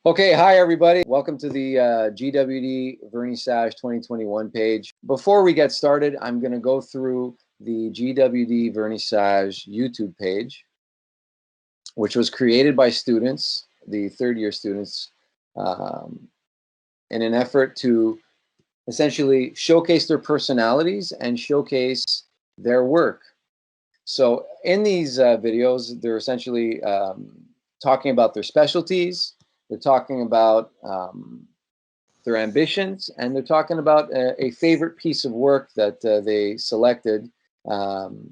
Okay, hi everybody. Welcome to the GWD Vernissage 2021 page. Before we get started, I'm going to go through the GWD Vernissage YouTube page, which was created by students, the third-year students, um, in an effort to essentially showcase their personalities and showcase their work. So in these videos, they're essentially talking about their specialties, they're talking about their ambitions, and they're talking about a favorite piece of work that they selected um,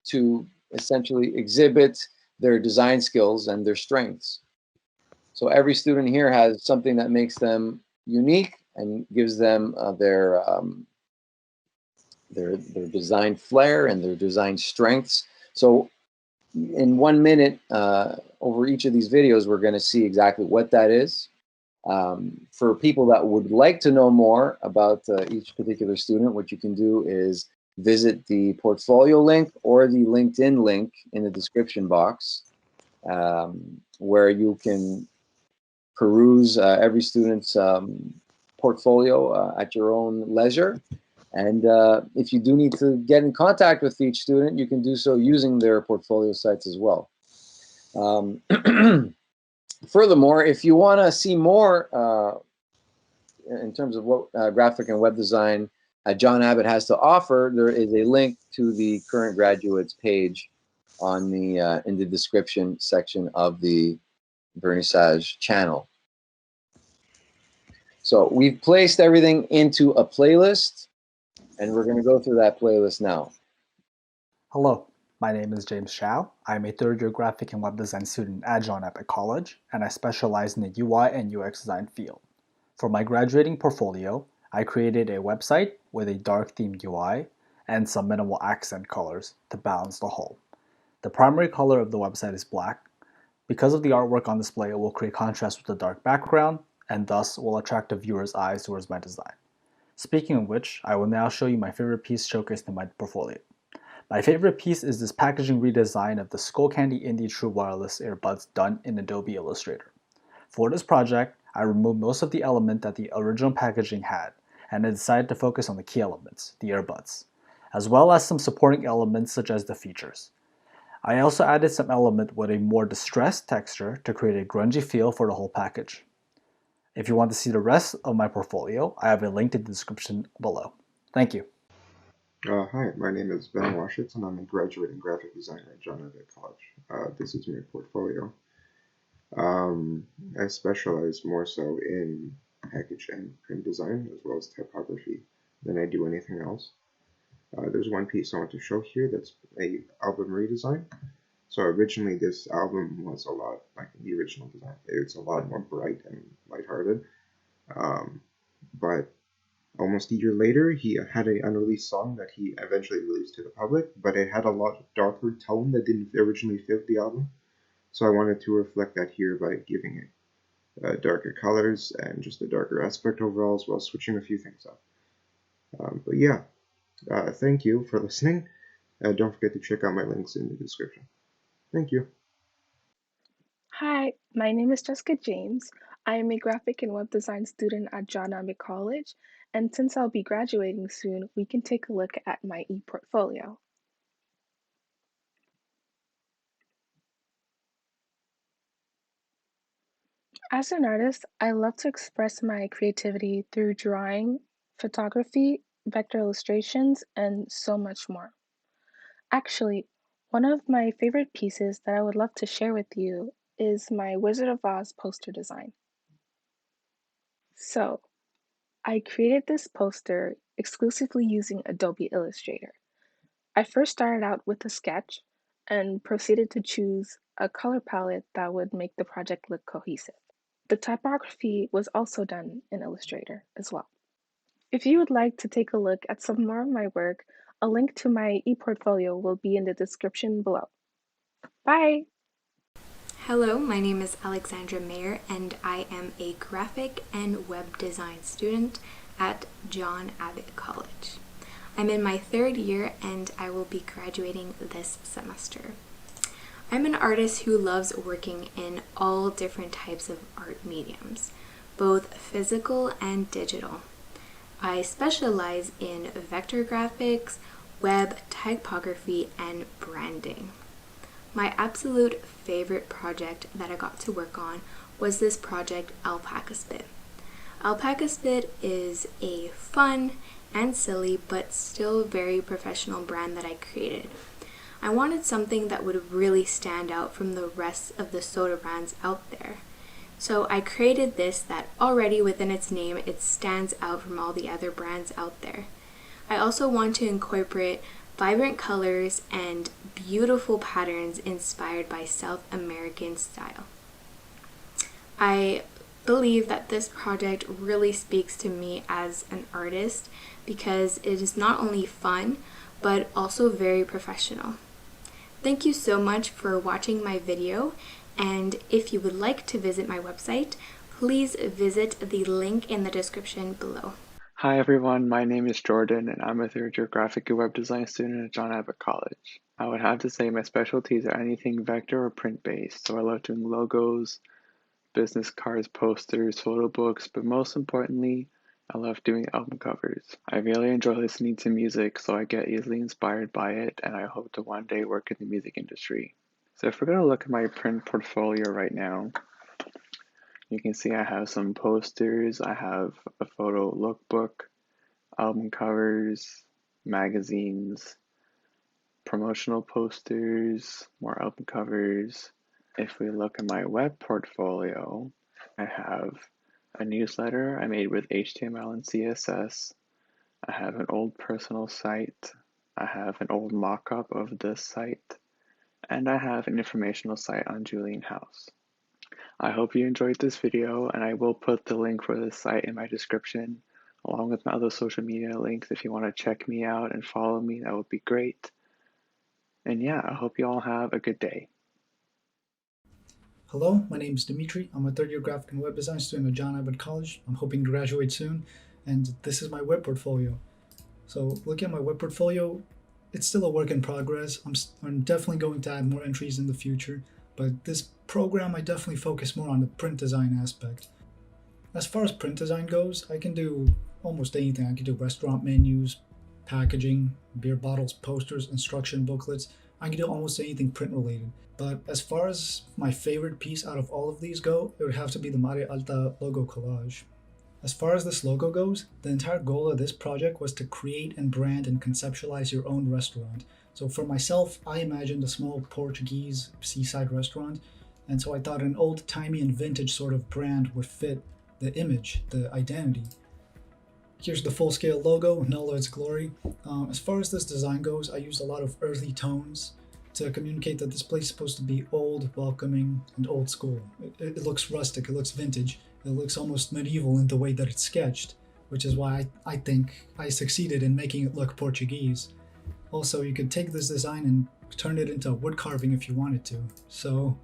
to essentially exhibit their design skills and their strengths. So every student here has something that makes them unique and gives them their design flair and their design strengths. So in 1 minute, over each of these videos, we're going to see exactly what that is. For people that would like to know more about each particular student, what you can do is visit the portfolio link or the LinkedIn link in the description box, where you can peruse every student's portfolio at your own leisure. And if you do need to get in contact with each student, you can do so using their portfolio sites as well. Furthermore, if you want to see more in terms of what graphic and web design John Abbott has to offer, there is a link to the current graduates page on the in the description section of the Vernissage channel. So we've placed everything into a playlist, and we're going to go through that playlist now. Hello, my name is James Shao. I'm a third-year graphic and web design student at John Abbott College, and I specialize in the UI and UX design field. For my graduating portfolio, I created a website with a dark-themed UI and some minimal accent colors to balance the whole. The primary color of the website is black. Because of the artwork on display, it will create contrast with the dark background, and thus will attract the viewer's eyes towards my design. Speaking of which, I will now show you my favorite piece showcased in my portfolio. My favorite piece is this packaging redesign of the Skullcandy Indie True Wireless earbuds done in Adobe Illustrator. For this project, I removed most of the element that the original packaging had, and I decided to focus on the key elements, the earbuds, as well as some supporting elements such as the features. I also added some element with a more distressed texture to create a grungy feel for the whole package. If you want to see the rest of my portfolio, I have a link in the description below. Thank you. Hi, my name is Ben Washitz, and I'm a graduating graphic designer at John Abbott College. This is my portfolio. I specialize more so in package and print design as well as typography than I do anything else. There's one piece I want to show here that's a album redesign. So originally this album was a lot like the original design. It's a lot more bright and lighthearted. But almost a year later, he had an unreleased song that he eventually released to the public, but it had a lot darker tone that didn't originally fit the album. So I wanted to reflect that here by giving it darker colors and just a darker aspect overall, as well as switching a few things up. But yeah, thank you for listening. Don't forget to check out my links in the description. Thank you. Hi, my name is Jessica James. I am a graphic and web design student at John Abbott College, and since I'll be graduating soon, we can take a look at my e-portfolio. As an artist, I love to express my creativity through drawing, photography, vector illustrations, and so much more. Actually, one of my favorite pieces that I would love to share with you is my Wizard of Oz poster design. So, I created this poster exclusively using Adobe Illustrator. I first started out with a sketch and proceeded to choose a color palette that would make the project look cohesive. The typography was also done in Illustrator as well. If you would like to take a look at some more of my work, a link to my e-portfolio will be in the description below. Bye! Hello, my name is Alexandra Mayer and I am a graphic and web design student at John Abbott College. I'm in my third year and I will be graduating this semester. I'm an artist who loves working in all different types of art mediums, both physical and digital. I specialize in vector graphics, web, typography, and branding. My absolute favorite project that I got to work on was this project Alpaca Spit. Alpaca Spit is a fun and silly but still very professional brand that I created. I wanted something that would really stand out from the rest of the soda brands out there. So I created this that already within its name it stands out from all the other brands out there. I also want to incorporate vibrant colors and beautiful patterns inspired by South American style. I believe that this project really speaks to me as an artist because it is not only fun but also very professional. Thank you so much for watching my video, and if you would like to visit my website, please visit the link in the description below. Hi everyone, my name is Jordan and I'm a third year graphic and web design student at John Abbott College. I would have to say my specialties are anything vector or print based, so I love doing logos, business cards, posters, photo books, but most importantly, I love doing album covers. I really enjoy listening to music, so I get easily inspired by it, and I hope to one day work in the music industry. So if we're going to look at my print portfolio right now, you can see I have some posters, I have a photo lookbook, album covers, magazines, promotional posters, more album covers. If we look at my web portfolio, I have a newsletter I made with HTML and CSS. I have an old personal site. I have an old mock-up of this site. And I have an informational site on Julian House. I hope you enjoyed this video, and I will put the link for this site in my description, along with my other social media links. If you want to check me out and follow me, that would be great. And yeah, I hope you all have a good day. Hello, my name is Dimitri. I'm a third year graphic and web design student at John Abbott College. I'm hoping to graduate soon, and this is my web portfolio. So looking at my web portfolio, it's still a work in progress. I'm definitely going to add more entries in the future, but this program I definitely focus more on the print design aspect. As far as print design goes, I can do almost anything. I can do restaurant menus, packaging, beer bottles, posters, instruction booklets. I can do almost anything print related. But as far as my favorite piece out of all of these go, it would have to be the Mare Alta logo collage. As far as this logo goes, the entire goal of this project was to create and brand and conceptualize your own restaurant. So for myself, I imagined a small Portuguese seaside restaurant, and so I thought an old-timey and vintage sort of brand would fit the image, the identity. Here's the full-scale logo in all its glory. As far as this design goes, I used a lot of earthy tones to communicate that this place is supposed to be old, welcoming, and old school. It looks rustic, it looks vintage, it looks almost medieval in the way that it's sketched, which is why I think I succeeded in making it look Portuguese. Also, you could take this design and turn it into wood carving if you wanted to. So,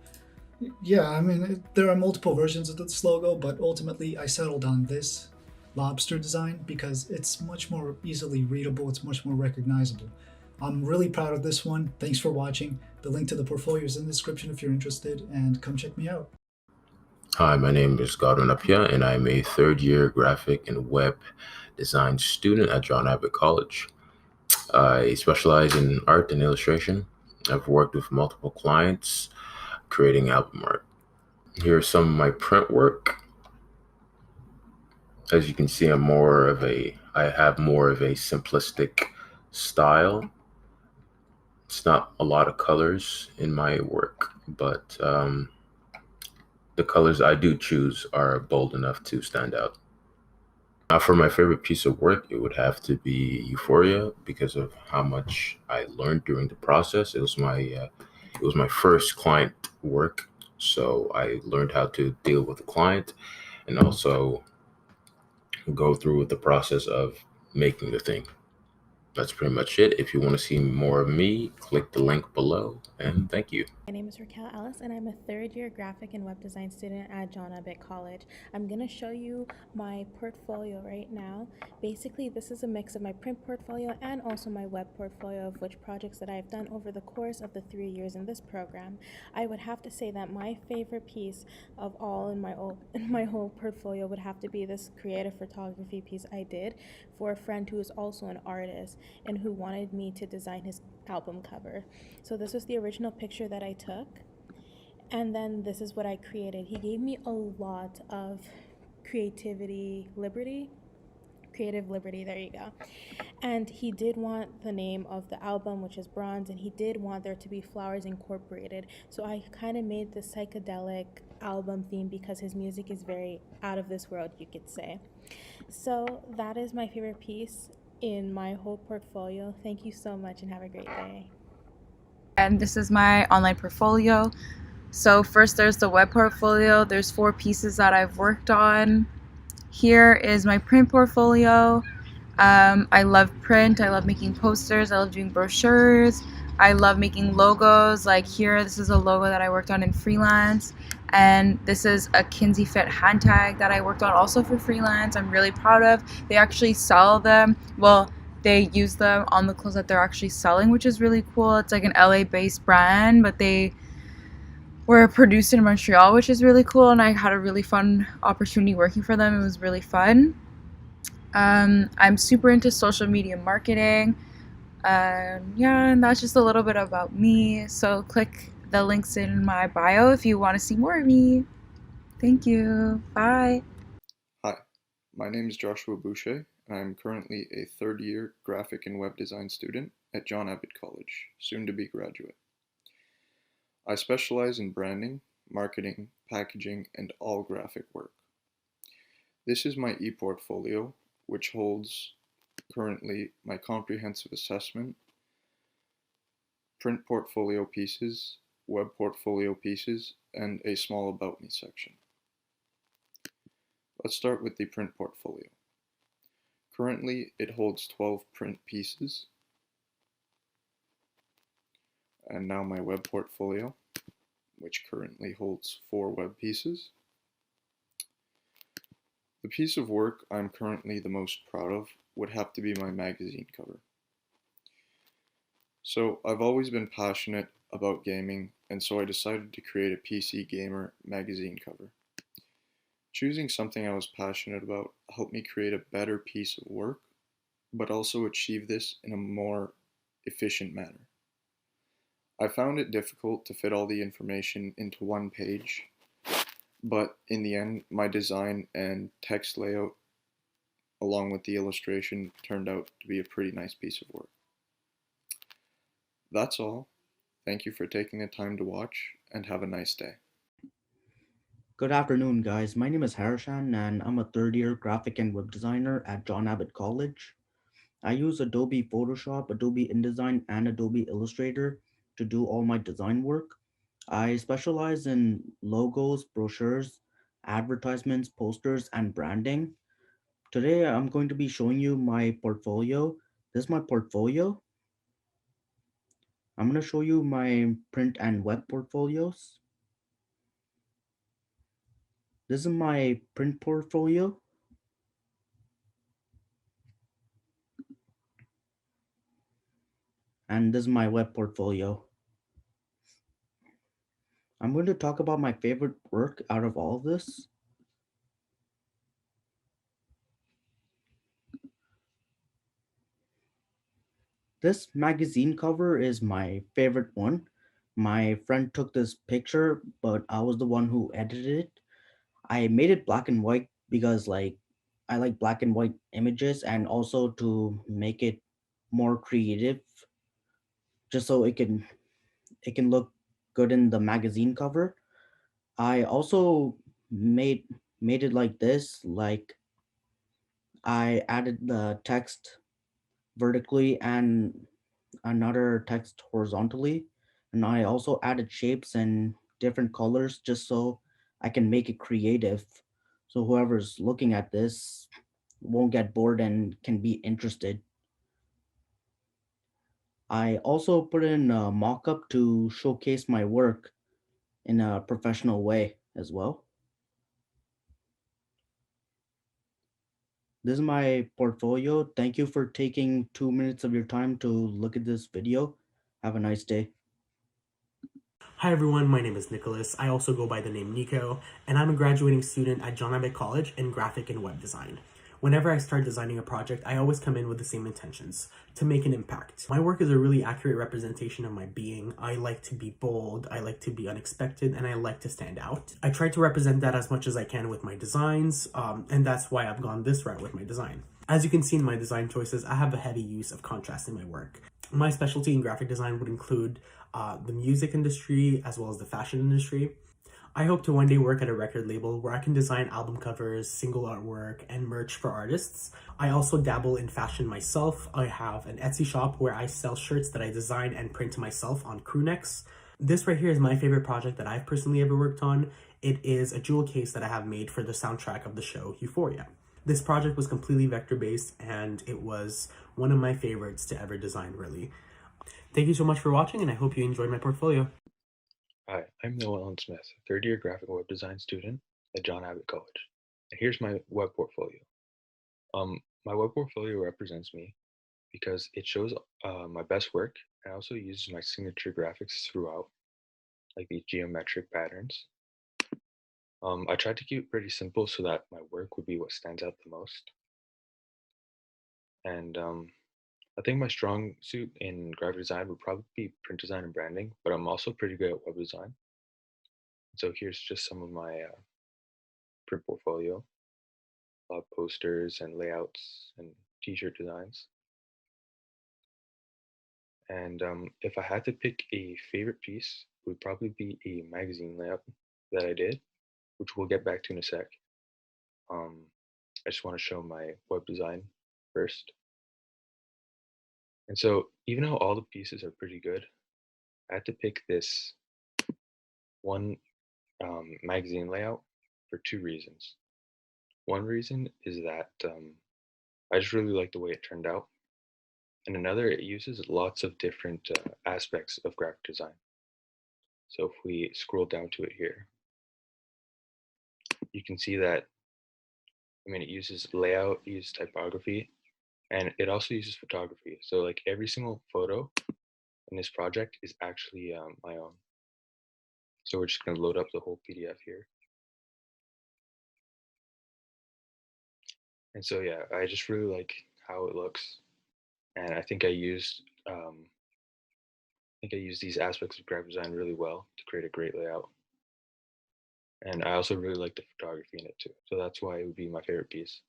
yeah, I mean, there are multiple versions of this logo, but ultimately I settled on this lobster design because it's much more easily readable, it's much more recognizable. I'm really proud of this one. Thanks for watching. The link to the portfolio is in the description if you're interested, and come check me out. Hi, my name is Godwin Apia, and I'm a third year graphic and web design student at John Abbott College. I specialize in art and illustration. I've worked with multiple clients creating album art. Here's some of my print work. As you can see, I have more of a simplistic style. It's not a lot of colors in my work, but the colors I do choose are bold enough to stand out. Now, for my favorite piece of work, it would have to be Euphoria because of how much I learned during the process. It was my first client work, so I learned how to deal with the client and also go through with the process of making the thing. That's pretty much it. If you want to see more of me, click the link below, and thank you. My name is Raquel Ellis, and I'm a third year graphic and web design student at John Abbott College. I'm going to show you my portfolio right now. Basically, this is a mix of my print portfolio and also my web portfolio of which projects that I've done over the course of the 3 years in this program. I would have to say that my favorite piece of all in my whole portfolio would have to be this creative photography piece I did for a friend who is also an artist and who wanted me to design his album cover. So this was the original picture that I took, and then this is what I created. He gave me a lot of creative liberty, there you go. And he did want the name of the album, which is Bronze, and he did want there to be flowers incorporated. So I kind of made the psychedelic album theme because his music is very out of this world, you could say. So that is my favorite piece in my whole portfolio. Thank you so much and have a great day. And this is my online portfolio. So first there's the web portfolio. There's 4 pieces that I've worked on. Here is my print portfolio. I love print. I love making posters. I love doing brochures. I love making logos. Like here, this is a logo that I worked on in freelance. And this is a Kinsey Fit hand tag that I worked on also for freelance. I'm really proud of. They actually sell them. Well, they use them on the clothes that they're actually selling, which is really cool. It's like an LA-based brand, but they were produced in Montreal, which is really cool. And I had a really fun opportunity working for them. It was really fun. I'm super into social media marketing. Yeah, and that's just a little bit about me. So click the links in my bio if you want to see more of me. Thank you. Bye. Hi, my name is Joshua Boucher, and I'm currently a third year graphic and web design student at John Abbott College, soon to be graduate. I specialize in branding, marketing, packaging, and all graphic work. This is my e-portfolio, which holds currently my comprehensive assessment, print portfolio pieces, web portfolio pieces, and a small About Me section. Let's start with the print portfolio. Currently, it holds 12 print pieces. And now my web portfolio, which currently holds 4 web pieces. The piece of work I'm currently the most proud of would have to be my magazine cover. So I've always been passionate about gaming, and so I decided to create a PC gamer magazine cover. Choosing something I was passionate about helped me create a better piece of work, but also achieve this in a more efficient manner. I found it difficult to fit all the information into one page, but in the end, my design and text layout, along with the illustration, turned out to be a pretty nice piece of work. That's all. Thank you for taking the time to watch, and have a nice day. Good afternoon, guys. My name is Harishan, and I'm a third year graphic and web designer at John Abbott College. I use Adobe Photoshop, Adobe InDesign, and Adobe Illustrator to do all my design work. I specialize in logos, brochures, advertisements, posters, and branding. Today, I'm going to be showing you my portfolio. This is my portfolio. I'm going to show you my print and web portfolios. This is my print portfolio. And this is my web portfolio. I'm going to talk about my favorite work out of all of this. This magazine cover is my favorite one. My friend took this picture, but I was the one who edited it. I made it black and white because I like black and white images, and also to make it more creative, just so it can look good in the magazine cover. I also made made it like this, like I added the text vertically and another text horizontally, and I also added shapes and different colors just so I can make it creative, so whoever's looking at this won't get bored and can be interested. I also put in a mock-up to showcase my work in a professional way as well. This is my portfolio. Thank you for taking 2 minutes of your time to look at this video. Have a nice day. Hi everyone, my name is Nicholas. I also go by the name Nico, and I'm a graduating student at John Abbott College in graphic and web design. Whenever I start designing a project, I always come in with the same intentions, to make an impact. My work is a really accurate representation of my being. I like to be bold, I like to be unexpected, and I like to stand out. I try to represent that as much as I can with my designs, and that's why I've gone this route with my design. As you can see in my design choices, I have a heavy use of contrast in my work. My specialty in graphic design would include the music industry as well as the fashion industry. I hope to one day work at a record label where I can design album covers, single artwork, and merch for artists. I also dabble in fashion myself. I have an Etsy shop where I sell shirts that I design and print myself on crew necks. This right here is my favorite project that I've personally ever worked on. It is a jewel case that I have made for the soundtrack of the show Euphoria. This project was completely vector-based, and it was one of my favorites to ever design, really. Thank you so much for watching, and I hope you enjoyed my portfolio. Hi, I'm Noah Allen Smith, third year graphic and web design student at John Abbott College. And here's my web portfolio. My web portfolio represents me because it shows my best work and also uses my signature graphics throughout, like these geometric patterns. I tried to keep it pretty simple so that my work would be what stands out the most. And I think my strong suit in graphic design would probably be print design and branding, but I'm also pretty good at web design. So here's just some of my print portfolio, posters and layouts and t-shirt designs. And if I had to pick a favorite piece, it would probably be a magazine layout that I did, which we'll get back to in a sec. I just want to show my web design first. And so even though all the pieces are pretty good, I had to pick this one magazine layout for two reasons. One reason is that I just really like the way it turned out. And another, it uses lots of different aspects of graphic design. So if we scroll down to it here, you can see that, it uses layout, it uses typography, and it also uses photography. So like every single photo in this project is actually my own. So we're just going to load up the whole PDF here. And so yeah, I just really like how it looks, and I think I used these aspects of graphic design really well to create a great layout. And I also really like the photography in it too, so that's why it would be my favorite piece.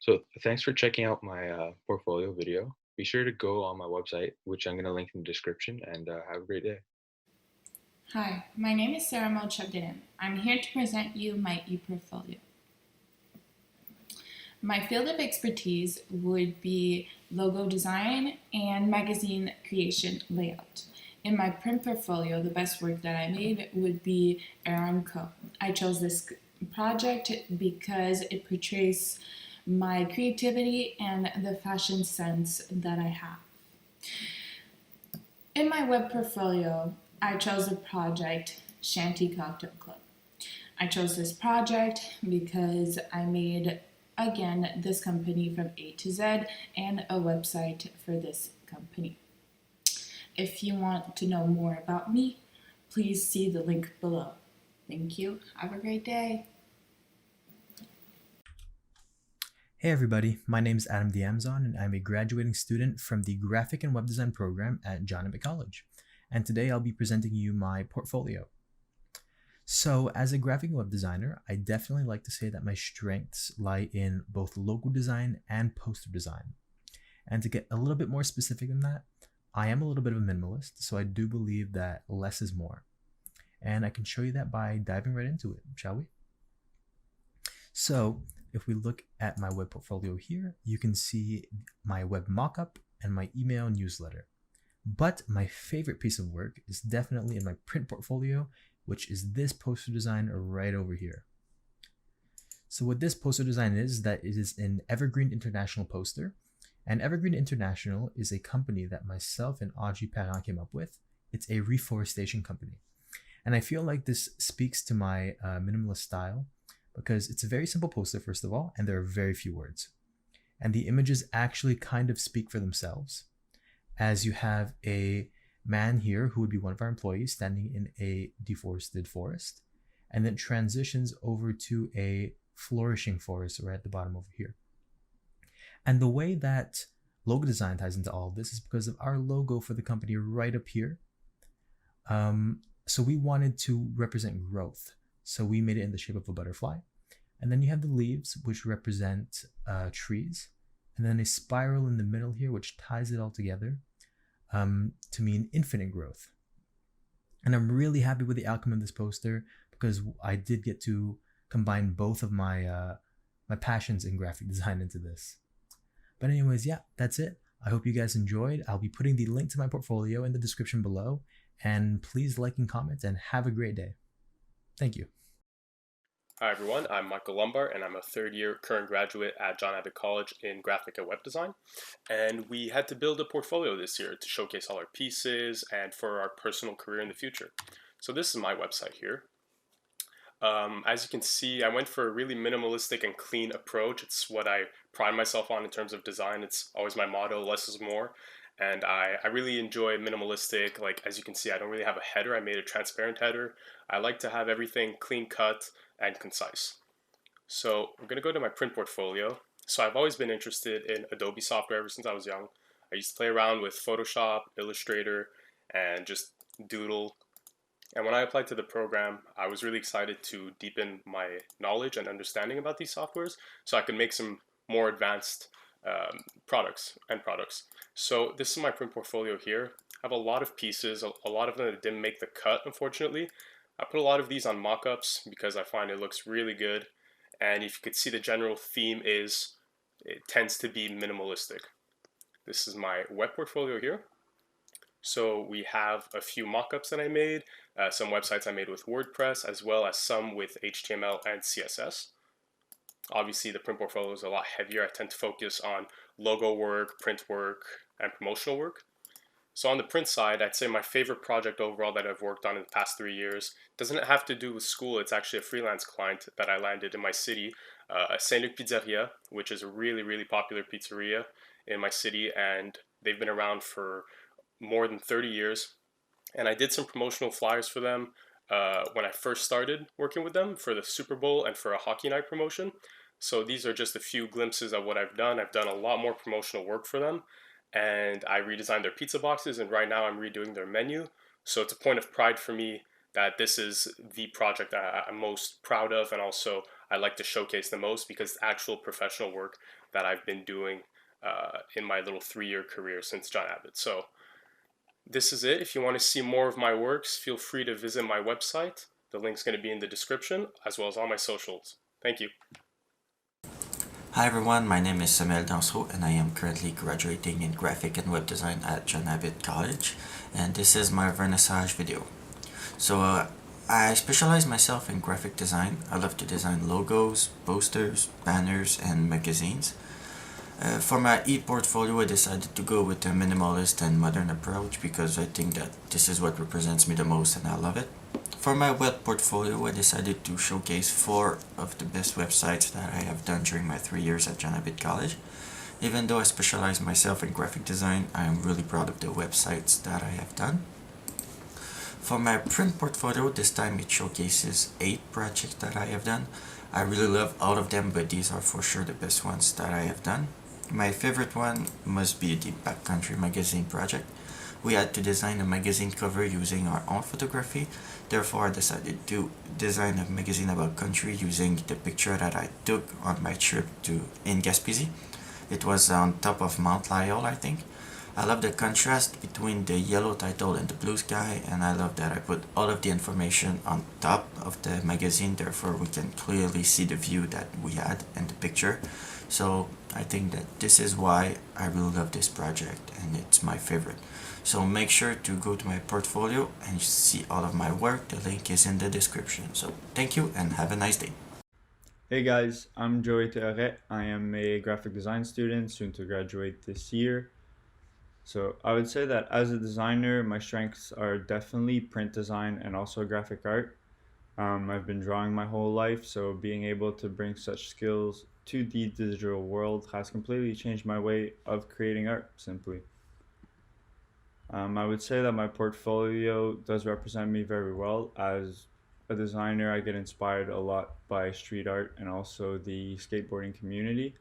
So thanks for checking out my portfolio video. Be sure to go on my website, which I'm going to link in the description, and have a great day. Hi, my name is Sarah Melchagdin. I'm here to present you my e-portfolio. My field of expertise would be logo design and magazine creation layout. In my print portfolio, the best work that I made would be Aramco. I chose this project because it portrays my creativity and the fashion sense that I have. In my web portfolio, I chose the project Shanty Cocktail Club. I chose this project because I made, again, this company from A to Z and a website for this company. If you want to know more about me, please see the link below. Thank you. Have a great day. Hey everybody, my name is Adam Diamzon and I'm a graduating student from the Graphic and Web Design program at John Abbott College. And today I'll be presenting you my portfolio. So as a graphic and web designer, I definitely like to say that my strengths lie in both logo design and poster design. And to get a little bit more specific than that, I am a little bit of a minimalist, so I do believe that less is more. And I can show you that by diving right into it, shall we? So if we look at my web portfolio here, you can see my web mockup and my email newsletter. But my favorite piece of work is definitely in my print portfolio, which is this poster design right over here. So what this poster design is that it is an evergreen international poster, And Evergreen International is a company that myself and Audrey Perrin came up with. It's a reforestation company. And I feel like this speaks to my minimalist style because it's a very simple poster, first of all, and there are very few words. And the images actually kind of speak for themselves, as you have a man here who would be one of our employees standing in a deforested forest, and then transitions over to a flourishing forest right at the bottom over here. And the way that logo design ties into all of this is because of our logo for the company right up here. So we wanted to represent growth. So we made it in the shape of a butterfly. And then you have the leaves, which represent trees. And then a spiral in the middle here, which ties it all together to mean infinite growth. And I'm really happy with the outcome of this poster because I did get to combine both of my my passions in graphic design into this. But anyways, yeah, that's it. I hope you guys enjoyed. I'll be putting the link to my portfolio in the description below. And please like and comment and have a great day. Thank you. Hi everyone, I'm Michael Lombard and I'm a third year current graduate at John Abbott College in graphic and web design. And we had to build a portfolio this year to showcase all our pieces and for our personal career in the future. So this is my website here. As you can see, I went for a really minimalistic and clean approach. It's what I pride myself on in terms of design. It's always my motto, less is more. And I really enjoy minimalistic. Like, as you can see, I don't really have a header. I made a transparent header. I like to have everything clean cut and concise. So I'm going to go to my print portfolio. So I've always been interested in Adobe software ever since I was young. I used to play around with Photoshop, Illustrator, and just doodle. And when I applied to the program, I was really excited to deepen my knowledge and understanding about these softwares so I could make some more advanced products. So this is my print portfolio here. I have a lot of pieces, a lot of them that didn't make the cut, unfortunately. I put a lot of these on mock-ups because I find it looks really good. And if you could see, the general theme is, it tends to be minimalistic. This is my web portfolio here. So we have a few mock-ups that I made, some websites I made with WordPress, as well as some with HTML and CSS. Obviously, the print portfolio is a lot heavier. I tend to focus on logo work, print work, and promotional work. So on the print side, I'd say my favorite project overall that I've worked on in the past 3 years doesn't have to do with school. It's actually a freelance client that I landed in my city, Saint Luc Pizzeria, which is a really, really popular pizzeria in my city, and they've been around for more than 30 years. And I did some promotional flyers for them when I first started working with them for the Super Bowl and for a hockey night promotion. So these are just a few glimpses of what I've done. I've done a lot more promotional work for them, and I redesigned their pizza boxes, and right now I'm redoing their menu. So it's a point of pride for me that this is the project that I'm most proud of, and also I like to showcase the most because it's actual professional work that I've been doing in my little 3-year career since John Abbott. So this is it. If you want to see more of my works, feel free to visit my website. The link's going to be in the description, as well as all my socials. Thank you. Hi everyone, my name is Samuel Dansereau and I am currently graduating in graphic and web design at John Abbott College, and this is my vernissage video. So I specialize myself in graphic design. I love to design logos, posters, banners, and magazines. For my e-portfolio, I decided to go with a minimalist and modern approach because I think that this is what represents me the most and I love it. For my web portfolio, I decided to showcase 4 of the best websites that I have done during my 3 years at John Abbott College. Even though I specialize myself in graphic design, I am really proud of the websites that I have done. For my print portfolio, this time it showcases 8 projects that I have done. I really love all of them, but these are for sure the best ones that I have done. My favorite one must be the Backcountry magazine project. We had to design a magazine cover using our own photography. Therefore, I decided to design a magazine about country using the picture that I took on my trip in Gaspésie. It was on top of Mount Lyell, I think. I love the contrast between the yellow title and the blue sky, and I love that I put all of the information on top of the magazine, therefore we can clearly see the view that we had in the picture. So I think that this is why I really love this project and it's my favorite. So make sure to go to my portfolio and see all of my work. The link is in the description. So thank you and have a nice day. Hey guys, I'm Joey Tearet. I am a graphic design student, soon to graduate this year. So I would say that as a designer, my strengths are definitely print design and also graphic art. I've been drawing my whole life, so being able to bring such skills to the digital world has completely changed my way of creating art, simply. I would say that my portfolio does represent me very well. As a designer, I get inspired a lot by street art and also the skateboarding community.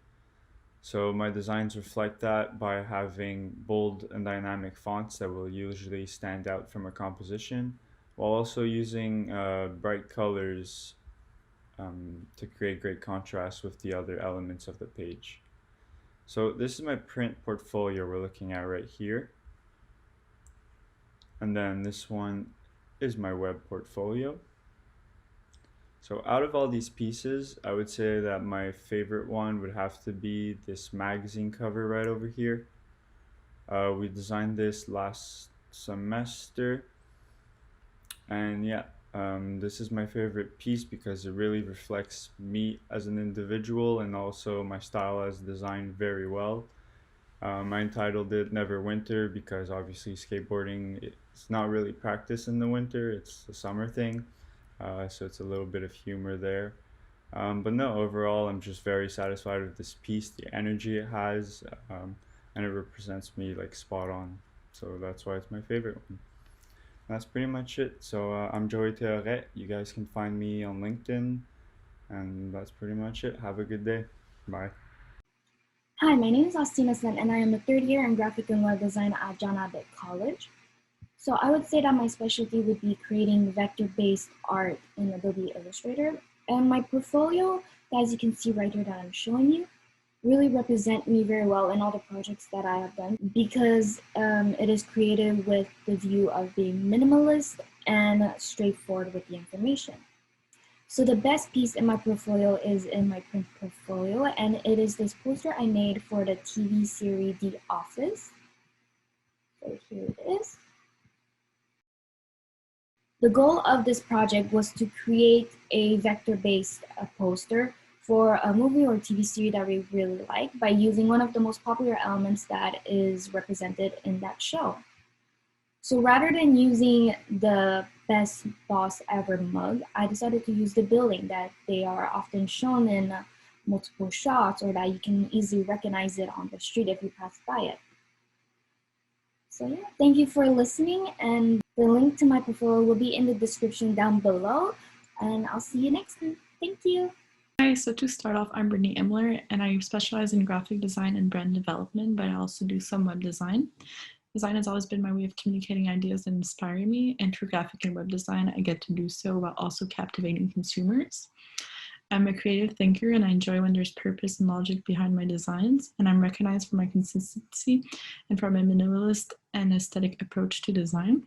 So my designs reflect that by having bold and dynamic fonts that will usually stand out from a composition, while also using bright colors to create great contrast with the other elements of the page. So this is my print portfolio we're looking at right here. And then this one is my web portfolio. So out of all these pieces, I would say that my favorite one would have to be this magazine cover right over here. We designed this last semester, and yeah, this is my favorite piece because it really reflects me as an individual and also my style as design very well. I entitled it Never Winter because obviously skateboarding it's not really practiced in the winter, it's a summer thing, so it's a little bit of humor there. But no, overall, I'm just very satisfied with this piece, the energy it has, and it represents me like spot on. So that's why it's my favorite one. That's pretty much it. So I'm Joey Teoret. You guys can find me on LinkedIn, and that's pretty much it. Have a good day. Bye. Hi, my name is Austina Sen, and I am a third year in graphic and web design at John Abbott College. So I would say that my specialty would be creating vector-based art in Adobe Illustrator. And my portfolio, as you can see right here that I'm showing you, really represent me very well in all the projects that I have done because it is created with the view of being minimalist and straightforward with the information. So the best piece in my portfolio is in my print portfolio, and it is this poster I made for the TV series The Office. So here it is. The goal of this project was to create a vector-based poster for a movie or TV series that we really like by using one of the most popular elements that is represented in that show. So rather than using the best boss ever mug, I decided to use the building that they are often shown in multiple shots or that you can easily recognize it on the street if you pass by it. So yeah, thank you for listening, and the link to my portfolio will be in the description down below, and I'll see you next time. Thank you. Hi, so to start off, I'm Brittany Imler, and I specialize in graphic design and brand development, but I also do some web design. Design has always been my way of communicating ideas and inspiring me, and through graphic and web design, I get to do so while also captivating consumers. I'm a creative thinker, and I enjoy when there's purpose and logic behind my designs, and I'm recognized for my consistency and for my minimalist and aesthetic approach to design.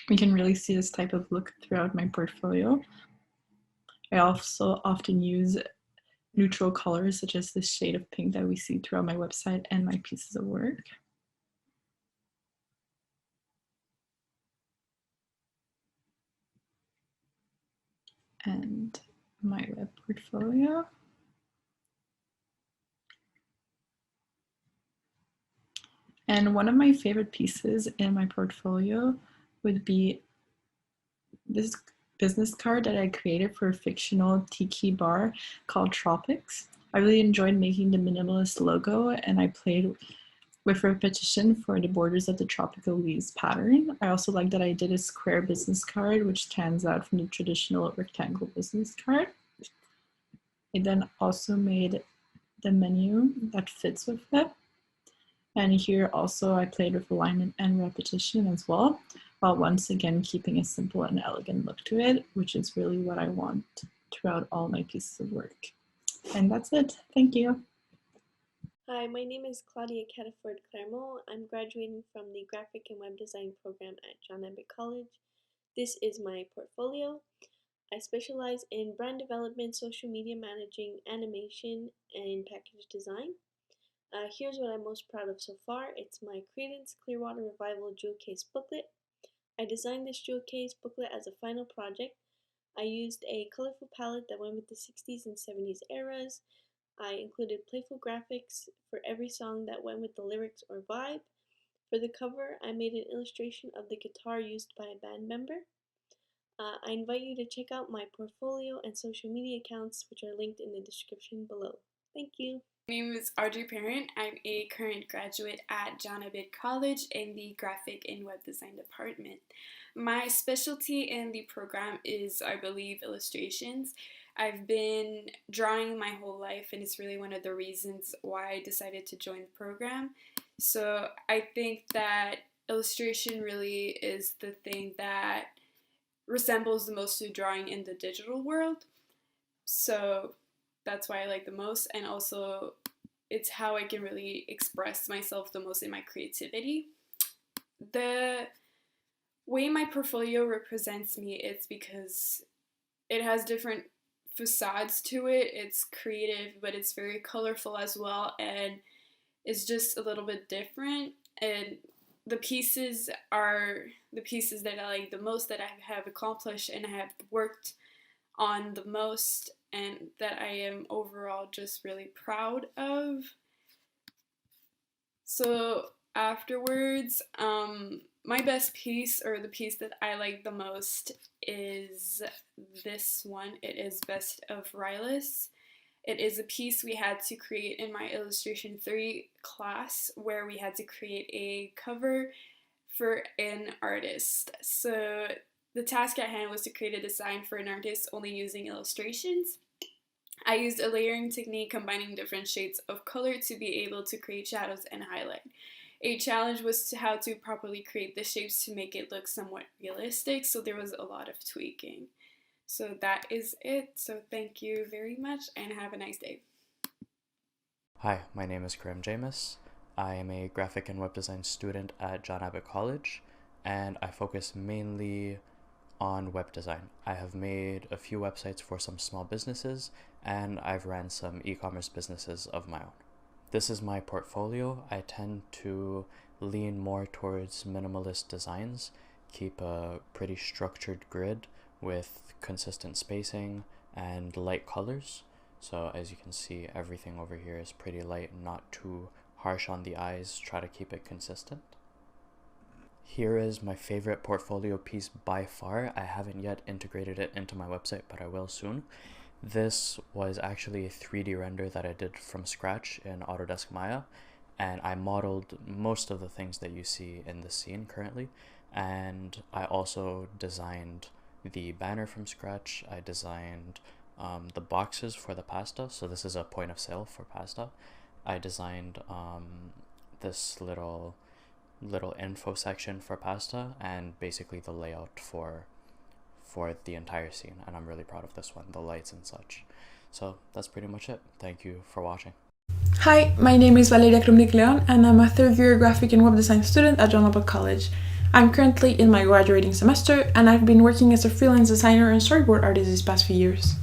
You can really see this type of look throughout my portfolio. I also often use neutral colors such as this shade of pink that we see throughout my website and my pieces of work. And my web portfolio. And one of my favorite pieces in my portfolio would be this business card that I created for a fictional tiki bar called Tropics. I really enjoyed making the minimalist logo, and I played with repetition for the borders of the tropical leaves pattern. I also like that I did a square business card, which stands out from the traditional rectangle business card. I then also made the menu that fits with it. And here also I played with alignment and repetition as well, while once again keeping a simple and elegant look to it, which is really what I want throughout all my pieces of work. And that's it. Thank you. Hi, my name is Claudia Cataford Clermont. I'm graduating from the Graphic and Web Design program at John Abbott College. This is my portfolio. I specialize in brand development, social media managing, animation, and package design. Here's what I'm most proud of so far. It's my Credence Clearwater Revival jewel case booklet. I designed this jewel case booklet as a final project. I used a colorful palette that went with the 60s and 70s eras. I included playful graphics for every song that went with the lyrics or vibe. For the cover, I made an illustration of the guitar used by a band member. I invite you to check out my portfolio and social media accounts, which are linked in the description below. Thank you. My name is Audrey Parent. I'm a current graduate at John Abbott College in the Graphic and Web Design department. My specialty in the program is, I believe, illustrations. I've been drawing my whole life, and it's really one of the reasons why I decided to join the program. So I think that illustration really is the thing that resembles the most to drawing in the digital world. So that's why I like the most, and also it's how I can really express myself the most in my creativity. The way my portfolio represents me is because it has different facades to it. It's creative, but it's very colorful as well, and it's just a little bit different. And the pieces are the pieces that I like the most, that I have accomplished and I have worked on the most, and that I am overall just really proud of. So afterwards, my best piece, or the piece that I like the most, is this one. It is Best of Rylus. It is a piece we had to create in my Illustration 3 class, where we had to create a cover for an artist. So the task at hand was to create a design for an artist only using illustrations. I used a layering technique combining different shades of color to be able to create shadows and highlight. A challenge was how to properly create the shapes to make it look somewhat realistic, so there was a lot of tweaking. So that is it. So thank you very much and have a nice day. Hi, my name is Graham Jamis. I am a graphic and web design student at John Abbott College, and I focus mainly on web design. I have made a few websites for some small businesses, and I've ran some e-commerce businesses of my own. This is my portfolio. I tend to lean more towards minimalist designs, keep a pretty structured grid with consistent spacing and light colors. So as you can see, everything over here is pretty light and not too harsh on the eyes. Try to keep it consistent. Here is my favorite portfolio piece by far. I haven't yet integrated it into my website, but I will soon. This was actually a 3D render that I did from scratch in Autodesk Maya, and I modeled most of the things that you see in the scene currently, and I also designed the banner from scratch. I designed the boxes for the pasta, so this is a point of sale for pasta. I designed this little info section for pasta, and basically the layout for the entire scene, and I'm really proud of this one, the lights and such. So that's pretty much it. Thank you for watching. Hi, my name is Valeria Krumnik-Leon, and I'm a third-year graphic and web design student at John Abbott College. I'm currently in my graduating semester, and I've been working as a freelance designer and storyboard artist these past few years.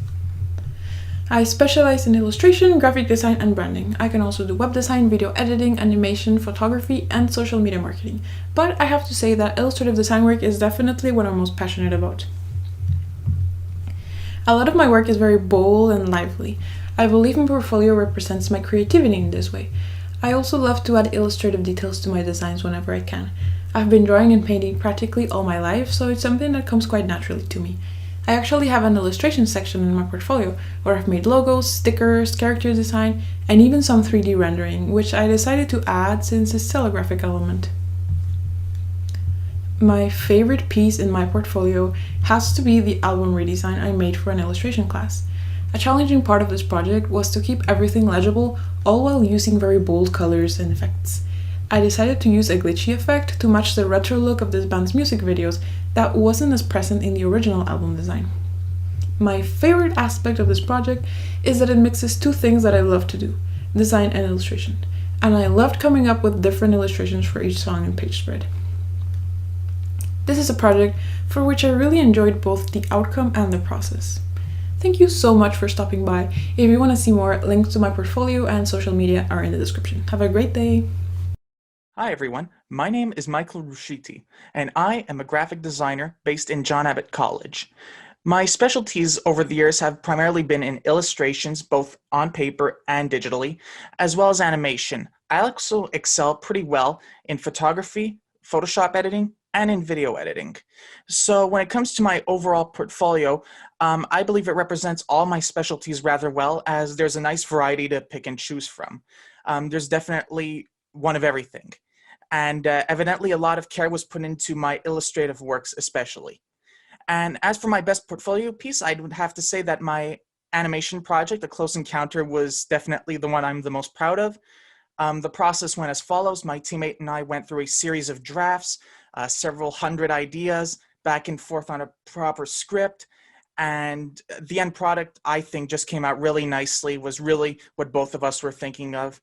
I specialize in illustration, graphic design, and branding. I can also do web design, video editing, animation, photography, and social media marketing. But I have to say that illustrative design work is definitely what I'm most passionate about. A lot of my work is very bold and lively. I believe my portfolio represents my creativity in this way. I also love to add illustrative details to my designs whenever I can. I've been drawing and painting practically all my life, so it's something that comes quite naturally to me. I actually have an illustration section in my portfolio where I've made logos, stickers, character design, and even some 3D rendering, which I decided to add since it's still a graphic element. My favorite piece in my portfolio has to be the album redesign I made for an illustration class. A challenging part of this project was to keep everything legible, all while using very bold colors and effects. I decided to use a glitchy effect to match the retro look of this band's music videos that wasn't as present in the original album design. My favorite aspect of this project is that it mixes two things that I love to do, design and illustration, and I loved coming up with different illustrations for each song and page spread. This is a project for which I really enjoyed both the outcome and the process. Thank you so much for stopping by. If you want to see more, links to my portfolio and social media are in the description. Have a great day! Hi everyone, my name is Michael Rushiti, and I am a graphic designer based in John Abbott College. My specialties over the years have primarily been in illustrations, both on paper and digitally, as well as animation. I also excel pretty well in photography, Photoshop editing, and in video editing. So when it comes to my overall portfolio, I believe it represents all my specialties rather well, as there's a nice variety to pick and choose from. There's definitely one of everything. And evidently a lot of care was put into my illustrative works especially. And as for my best portfolio piece, I would have to say that my animation project, A Close Encounter, was definitely the one I'm the most proud of. The process went as follows. My teammate and I went through a series of drafts, several hundred ideas, back and forth on a proper script, and the end product, I think, just came out really nicely, was really what both of us were thinking of.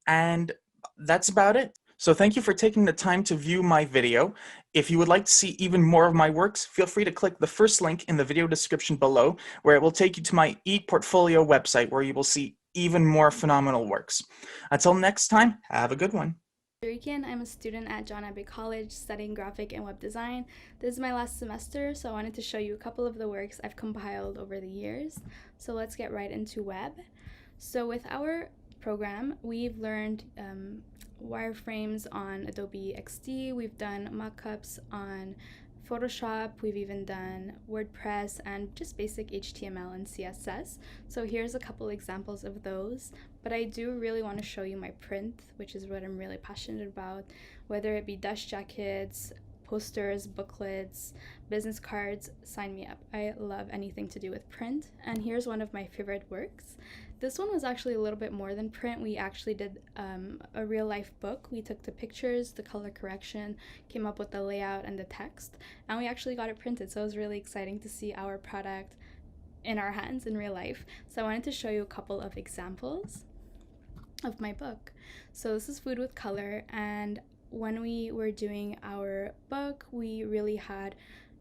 And that's about it. So thank you for taking the time to view my video. If you would like to see even more of my works, feel free to click the first link in the video description below, where it will take you to my ePortfolio website, where you will see even more phenomenal works. Until next time, have a good one. I'm a student at John Abbott College studying graphic and web design. This is my last semester, so I wanted to show you a couple of the works I've compiled over the years. So let's get right into web. So with our program, we've learned wireframes on Adobe XD, we've done mockups on Photoshop, we've even done WordPress and just basic HTML and CSS. So here's a couple examples of those, but I do really want to show you my print, which is what I'm really passionate about, whether it be dust jackets, posters, booklets, business cards, sign me up. I love anything to do with print, and here's one of my favorite works. This one was actually a little bit more than print. We actually did a real life book. We took the pictures, the color correction, came up with the layout and the text, and we actually got it printed. So it was really exciting to see our product in our hands in real life. So I wanted to show you a couple of examples of my book. So this is Food with Color, and when we were doing our book, we really had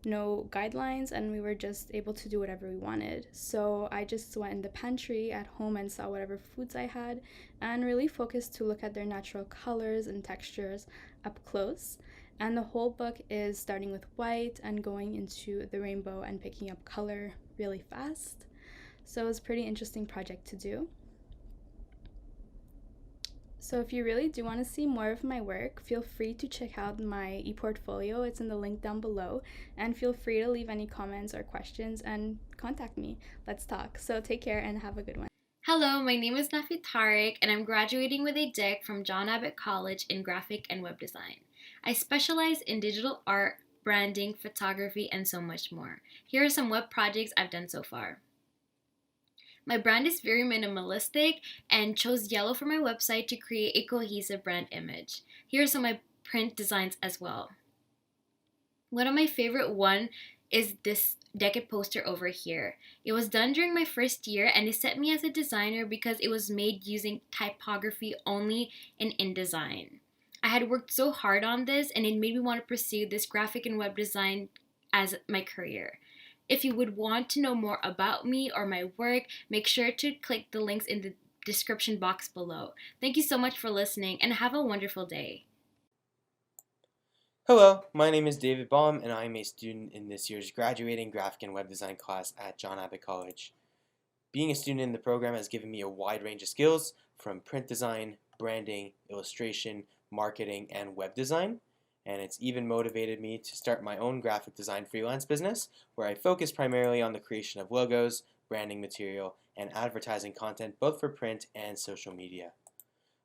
no guidelines and we were just able to do whatever we wanted. So I just went in the pantry at home and saw whatever foods I had and really focused to look at their natural colors and textures up close. And the whole book is starting with white and going into the rainbow and picking up color really fast. So it was a pretty interesting project to do. So if you really do want to see more of my work, feel free to check out my ePortfolio. It's in the link down below. And feel free to leave any comments or questions and contact me. Let's talk. So take care and have a good one. Hello, my name is Nafi Tariq, and I'm graduating with a DIC from John Abbott College in graphic and web design. I specialize in digital art, branding, photography, and so much more. Here are some web projects I've done so far. My brand is very minimalistic and chose yellow for my website to create a cohesive brand image. Here are some of my print designs as well. One of my favorite one is this decade poster over here. It was done during my first year and it set me as a designer because it was made using typography only in InDesign. I had worked so hard on this and it made me want to pursue this graphic and web design as my career. If you would want to know more about me or my work, make sure to click the links in the description box below. Thank you so much for listening and have a wonderful day. Hello, my name is David Baum and I am a student in this year's graduating graphic and web design class at John Abbott College. Being a student in the program has given me a wide range of skills from print design, branding, illustration, marketing, and web design. And it's even motivated me to start my own graphic design freelance business where I focus primarily on the creation of logos, branding material, and advertising content both for print and social media.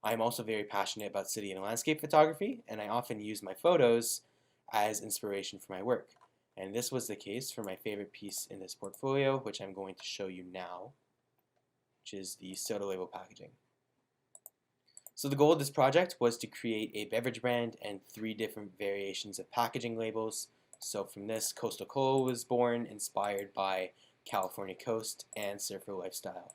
I am also very passionate about city and landscape photography, and I often use my photos as inspiration for my work. And this was the case for my favorite piece in this portfolio, which I'm going to show you now, which is the soda label packaging. So the goal of this project was to create a beverage brand and 3 different variations of packaging labels. So from this, Coastal Cola was born, inspired by California Coast and surfer lifestyle.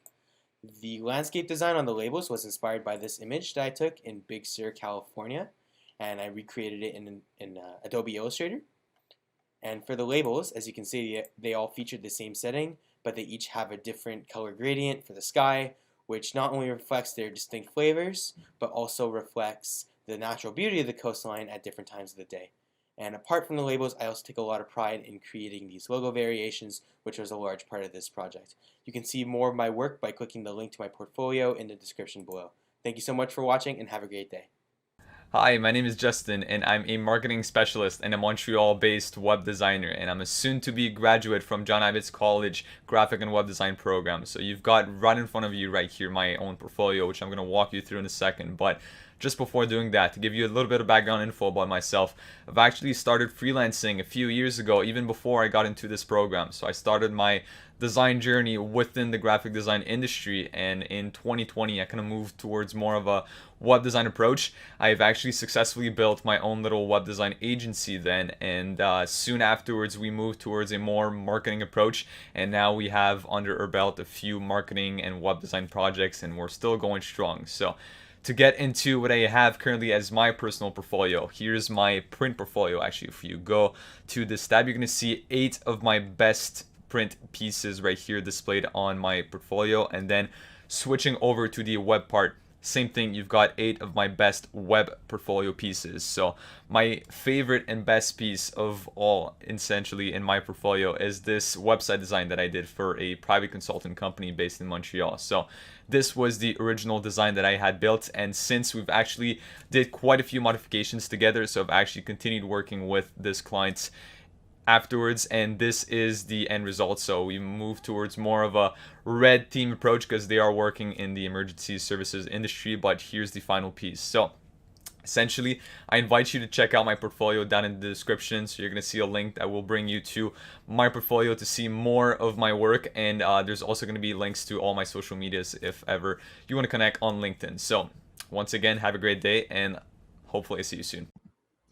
The landscape design on the labels was inspired by this image that I took in Big Sur, California, and I recreated it in Adobe Illustrator. And for the labels, as you can see, they all featured the same setting, but they each have a different color gradient for the sky, which not only reflects their distinct flavors, but also reflects the natural beauty of the coastline at different times of the day. And apart from the labels, I also take a lot of pride in creating these logo variations, which was a large part of this project. You can see more of my work by clicking the link to my portfolio in the description below. Thank you so much for watching and have a great day. Hi, my name is Justin, and I'm a marketing specialist and a Montreal-based web designer, and I'm a soon-to-be graduate from John Abbott's College Graphic and Web Design program. So you've got right in front of you right here my own portfolio, which I'm going to walk you through in a second. But just before doing that, to give you a little bit of background info about myself, I've actually started freelancing a few years ago, even before I got into this program. So I started my design journey within the graphic design industry, and in 2020 I kind of moved towards more of a web design approach. I've actually successfully built my own little web design agency then, and soon afterwards we moved towards a more marketing approach, and now we have under our belt a few marketing and web design projects, and we're still going strong. So to get into what I have currently as my personal portfolio, here's my print portfolio. Actually, if you go to this tab, you're going to see 8 of my best print pieces right here displayed on my portfolio. And then switching over to the web part, same thing, you've got 8 of my best web portfolio pieces. So my favorite and best piece of all, essentially, in my portfolio is this website design that I did for a private consulting company based in Montreal. So this was the original design that I had built, and since we've actually did quite a few modifications together, so I've actually continued working with this client afterwards, and this is the end result. So we moved towards more of a red team approach because they are working in the emergency services industry, but here's the final piece. So essentially, I invite you to check out my portfolio down in the description. So you're going to see a link that will bring you to my portfolio to see more of my work, and there's also going to be links to all my social medias if ever you want to connect on LinkedIn. So once again, have a great day, and hopefully I see you soon.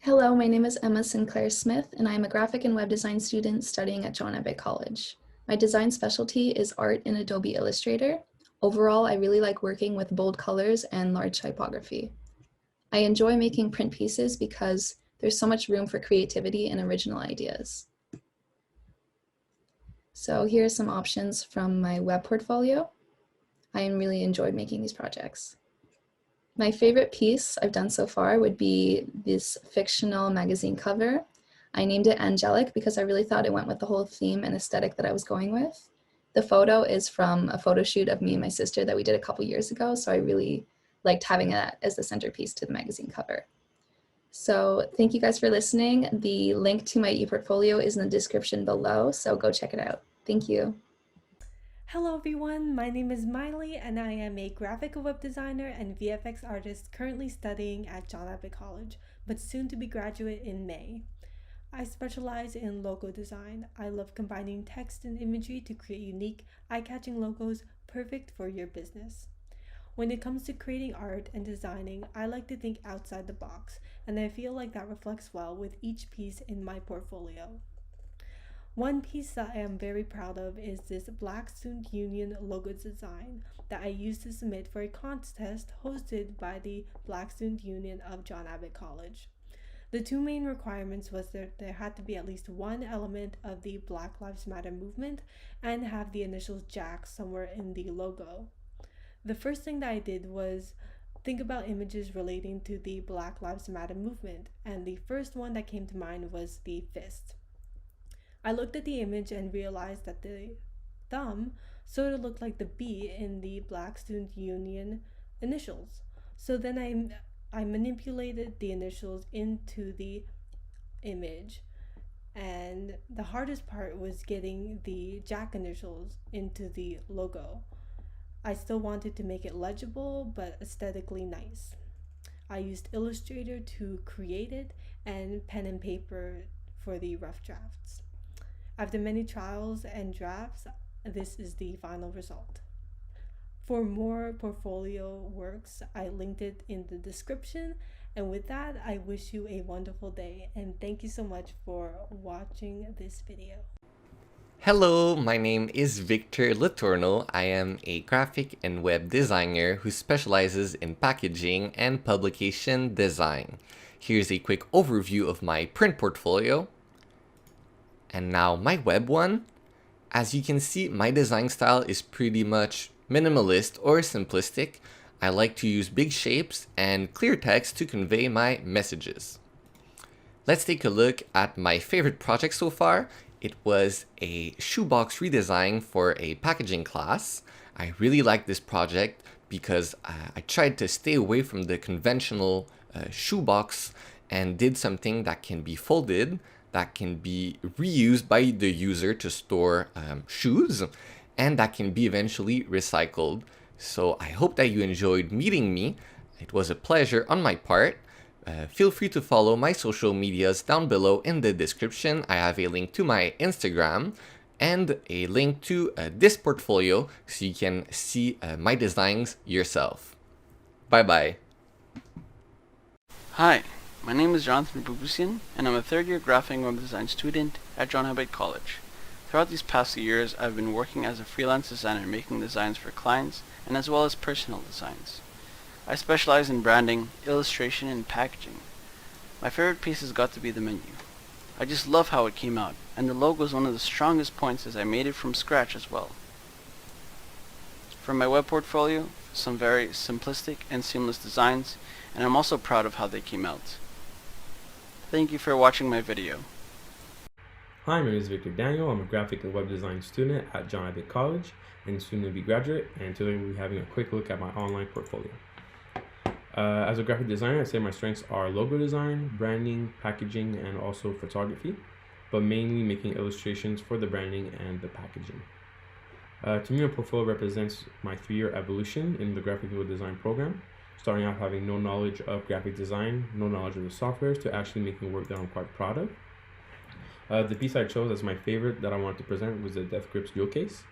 Hello, my name is Emma Sinclair Smith, and I am a graphic and web design student studying at John Abbott College. My design specialty is art in Adobe Illustrator. Overall, I really like working with bold colors and large typography. I enjoy making print pieces because there's so much room for creativity and original ideas. So here are some options from my web portfolio. I really enjoyed making these projects. My favorite piece I've done so far would be this fictional magazine cover. I named it Angelic because I really thought it went with the whole theme and aesthetic that I was going with. The photo is from a photo shoot of me and my sister that we did a couple years ago, so I really liked having that as the centerpiece to the magazine cover. So thank you guys for listening. The link to my e-portfolio is in the description below, so go check it out. Thank you. Hello everyone, my name is Miley and I am a graphic web designer and VFX artist currently studying at John Abbott College, but soon to be graduate in May. I specialize in logo design. I love combining text and imagery to create unique, eye-catching logos perfect for your business. When it comes to creating art and designing, I like to think outside the box, and I feel like that reflects well with each piece in my portfolio. One piece that I am very proud of is this Black Student Union logo design that I used to submit for a contest hosted by the Black Student Union of John Abbott College. The 2 main requirements was that there had to be at least one element of the Black Lives Matter movement and have the initials Jack somewhere in the logo. The first thing that I did was think about images relating to the Black Lives Matter movement, and the first one that came to mind was the fist. I looked at the image and realized that the thumb sort of looked like the B in the Black Student Union initials. So then I manipulated the initials into the image, and the hardest part was getting the Jack initials into the logo. I still wanted to make it legible but aesthetically nice. I used Illustrator to create it and pen and paper for the rough drafts. After many trials and drafts, this is the final result. For more portfolio works, I linked it in the description. And with that, I wish you a wonderful day, and thank you so much for watching this video. Hello, my name is Victor Letourneau. I am a graphic and web designer who specializes in packaging and publication design. Here's a quick overview of my print portfolio. And now my web one. As you can see, my design style is pretty much minimalist or simplistic. I like to use big shapes and clear text to convey my messages. Let's take a look at my favorite project so far. It was a shoebox redesign for a packaging class. I really liked this project because I tried to stay away from the conventional shoebox and did something that can be folded, that can be reused by the user to store shoes, and that can be eventually recycled. So I hope that you enjoyed meeting me. It was a pleasure on my part. Feel free to follow my social medias down below in the description. I have a link to my Instagram and a link to this portfolio so you can see my designs yourself. Bye bye. Hi, my name is Jonathan Bubusian, and I'm a third-year graphic and web design student at John Abbott College. Throughout these past few years, I've been working as a freelance designer making designs for clients and as well as personal designs. I specialize in branding, illustration, and packaging. My favorite piece has got to be the menu. I just love how it came out, and the logo is one of the strongest points as I made it from scratch as well. For my web portfolio, some very simplistic and seamless designs, and I'm also proud of how they came out. Thank you for watching my video. Hi, my name is Victor Daniel. I'm a graphic and web design student at John Abbott College and soon to be graduate, and today we'll be having a quick look at my online portfolio. As a graphic designer, I'd say my strengths are logo design, branding, packaging, and also photography, but mainly making illustrations for the branding and the packaging. To me, my portfolio represents my 3-year evolution in the graphic and web design program, starting out having no knowledge of graphic design, no knowledge of the softwares, to actually making work that I'm quite proud of. The piece I chose as my favorite that I wanted to present was the Death Grips Dual Case.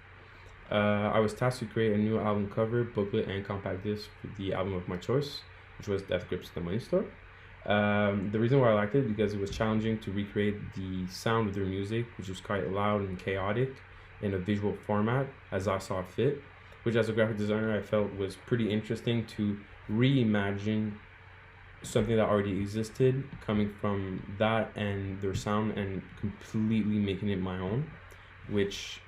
I was tasked to create a new album cover, booklet, and compact disc for the album of my choice, which was Death Grips The Money Store. The reason why I liked it because it was challenging to recreate the sound of their music, which was quite loud and chaotic, in a visual format as I saw fit, which as a graphic designer I felt was pretty interesting to reimagine something that already existed, coming from that and their sound and completely making it my own, which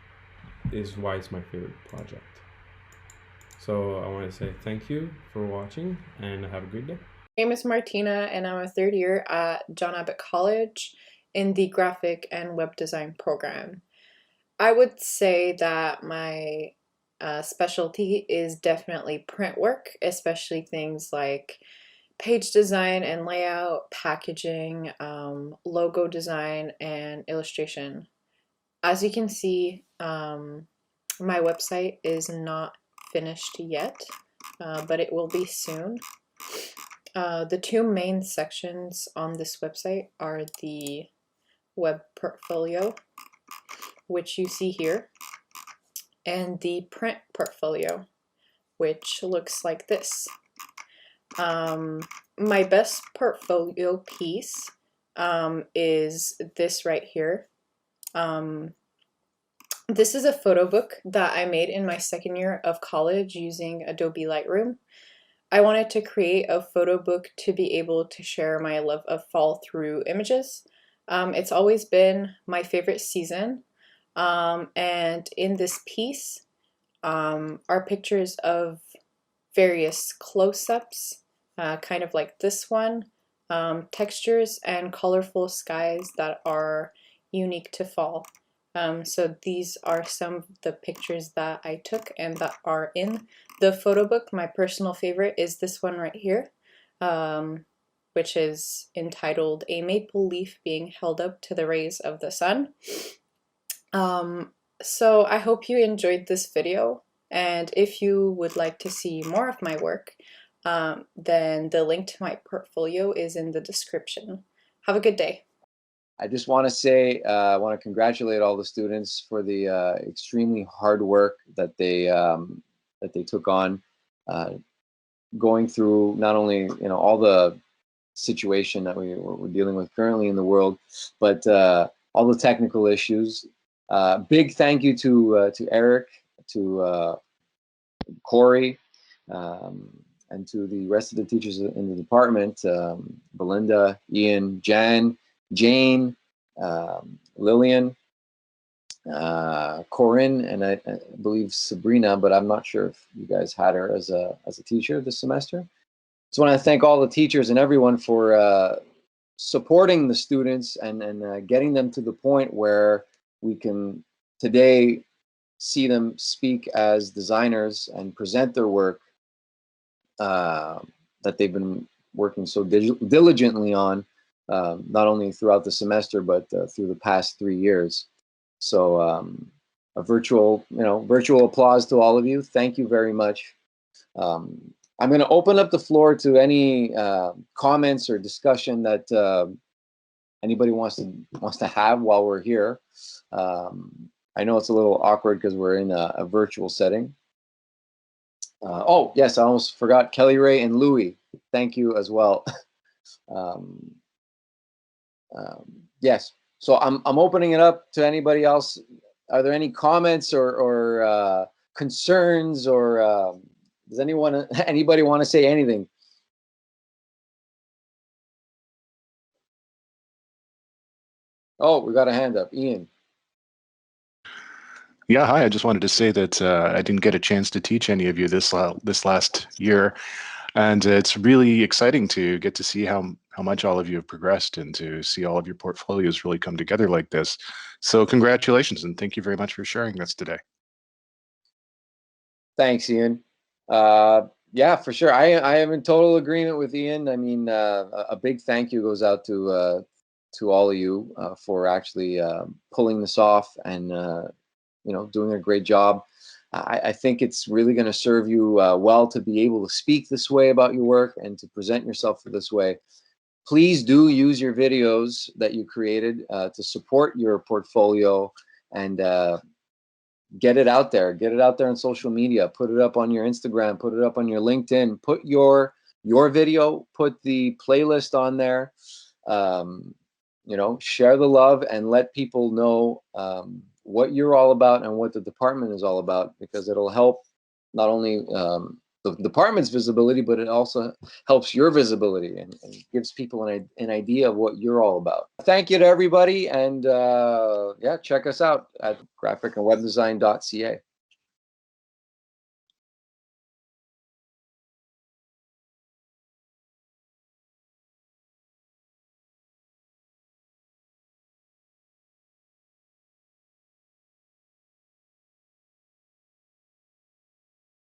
is why it's my favorite project. So I want to say thank you for watching and have a great day. My name is Martina and I'm a third year at John Abbott College in the graphic and web design program. I would say that my specialty is definitely print work, especially things like page design and layout, packaging, logo design, and illustration. As you can see, my website is not finished yet, but it will be soon. The two main sections on this website are the web portfolio, which you see here, and the print portfolio, which looks like this. My best portfolio piece is this right here. This is a photo book that I made in my second year of college using Adobe Lightroom. I wanted to create a photo book to be able to share my love of fall through images. It's always been my favorite season, and in this piece are pictures of various close-ups, kind of like this one, textures and colorful skies that are unique to fall. So these are some of the pictures that I took and that are in the photo book. My personal favorite is this one right here, which is entitled "A Maple Leaf Being Held Up to the Rays of the Sun." So I hope you enjoyed this video, and if you would like to see more of my work, then the link to my portfolio is in the description. Have a good day. I just want to say, I want to congratulate all the students for the extremely hard work that they took on, going through not only all the situation that we're dealing with currently in the world, but all the technical issues. Big thank you to Eric, to Corey, and to the rest of the teachers in the department, Belinda, Ian, Jan, Jane, Lillian, Corinne, and I believe Sabrina, but I'm not sure if you guys had her as a teacher this semester. Just want to thank all the teachers and everyone for supporting the students and getting them to the point where we can today see them speak as designers and present their work that they've been working so diligently on, not only throughout the semester, but through the past 3 years. So a virtual applause to all of you. Thank you very much. I'm going to open up the floor to any comments or discussion that anybody wants to have while we're here. I know it's a little awkward because we're in a virtual setting. Oh, yes, I almost forgot Kelly Ray and Louie. Thank you as well. Yes, so I'm opening it up to anybody else. Are there any comments or concerns, or does anybody want to say anything? Oh, we got a hand up, Ian. Yeah, hi. I just wanted to say that I didn't get a chance to teach any of you this last year, and it's really exciting to get to see how much all of you have progressed and to see all of your portfolios really come together like this. So congratulations, and thank you very much for sharing this today. Thanks, Ian. Yeah, for sure. I am in total agreement with Ian. I mean, a big thank you goes out to all of you for actually pulling this off and doing a great job. I think it's really going to serve you well to be able to speak this way about your work and to present yourself this way. Please do use your videos that you created to support your portfolio and get it out there. Get it out there on social media. Put it up on your Instagram. Put it up on your LinkedIn. Put your video. Put the playlist on there. Share the love and let people know what you're all about and what the department is all about, because it'll help not only the department's visibility, but it also helps your visibility and gives people an idea of what you're all about. Thank you to everybody, and yeah, check us out at graphicandwebdesign.ca.